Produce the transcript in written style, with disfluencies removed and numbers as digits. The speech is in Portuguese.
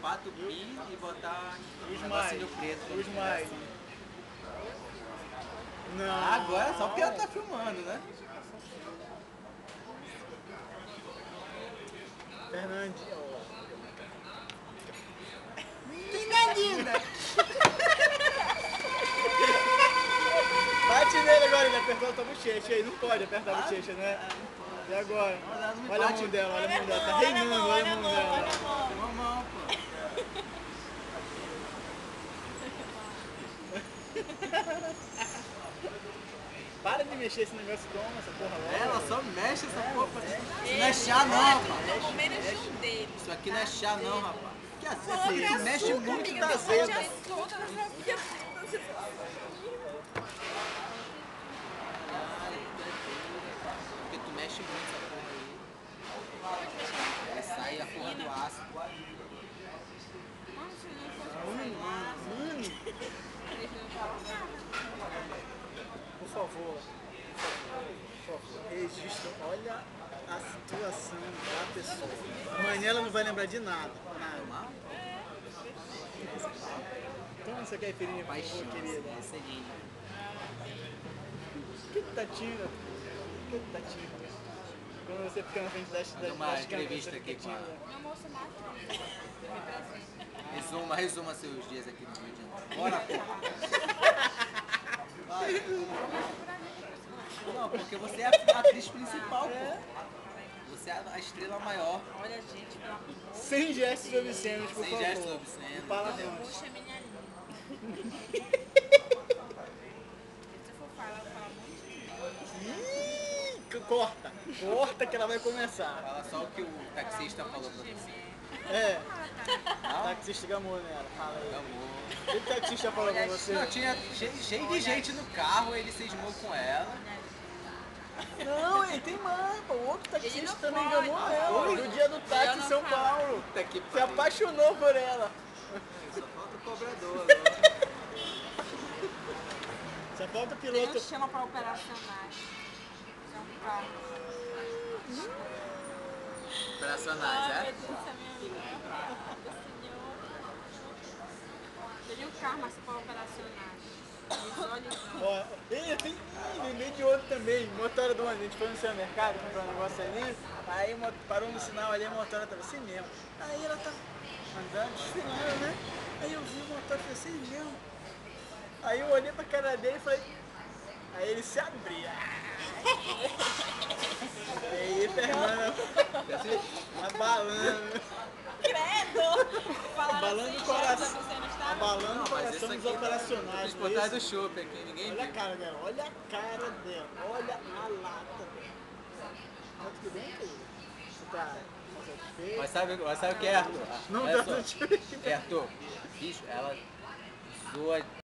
rapar, tupir e botar um Smile. negocinho preto. O Smile. Não. Ah, agora só porque ela tá filmando, né? Fernandinho. Menina linda! Bate nele agora, ele apertou a tua bochecha aí. Não pode apertar a bochecha, né? E agora? Olha a mão dela, olha a mão dela. Tá reinando, olha a mão dela. Uma mão, pô. Para de mexer esse negócio, toma essa porra logo. Ela só mexe essa porra. Isso não é chá não, rapaz. Eu tô menos de um deles. Isso aqui não é chá não, rapaz. Que assim, Coloca tu mexe açúcar, muito amiga, da tem azedo. açúcar nessa vida. Porque tu mexe muito essa porra aí. Aí sai a porra do ácido. Por favor, registra, olha a situação da pessoa. Amanhã ela não vai lembrar de nada. Nada. Toma essa caipirinha, por favor, querida. Esse é lindo. Que tatinha? Que tatinha? Quando você fica na frente das Fazer uma entrevista aqui com a... Meu moço mata. Me presente. Resuma seus dias aqui no Rio de Janeiro. Bora, pô. Vai. Não, porque você é a atriz principal, pô. Você é a estrela maior. Olha, gente, pelo amor de Deus. Sem gestos obscenos, por Sem favor. gestos obscenos. Palavrões. Puxa, minha linda. Se for falar, eu vou falar muito. Ih, corta. Corta que ela vai começar. Fala só o que o taxista falou pra você. É, Não? taxista gamou nela. Fala aí. Amor. O que o taxista falou pra você? Não, tinha cheio de gente no carro, ele cismou com ela. Não, ele tem mais, pô. O outro Ele taxista não também pode. gamou ela. Foi? No dia do táxi em não São falo. Paulo. Puta que Se pariu. apaixonou por ela. Só falta o cobrador agora. Só falta o Ele piloto. não chama pra operacionais. Isso é um carro. Operacionais, Ai, é? meu Deus, essa minha amiga. Do Senhor. Teria um carro, mas para operacionais. Os olhos. Ó, ele tem lembrei de outro também, motora do ônibus, a gente foi no supermercado comprar um negócio ali, aí parou no sinal ali, a motora tava assim mesmo. Aí ela tá andando, desfilando, né? Aí eu vi o motor falei assim mesmo. Aí eu olhei pra cara dele e falei. Aí ele se abria. Aí Fernanda abalando. Credo! Abalando o coração. Abalando Não, o mas isso coração dos aqui operacionais. Os portais do chopp aqui, ninguém Olha a viu. cara dela, olha a cara dela, olha a lata dela. Tá tudo bem, querido? Você tá satisfeito? Mas sabe o que é, Arthur? Não Olha tá só. satisfeito. É, Arthur, bicho, ela zoa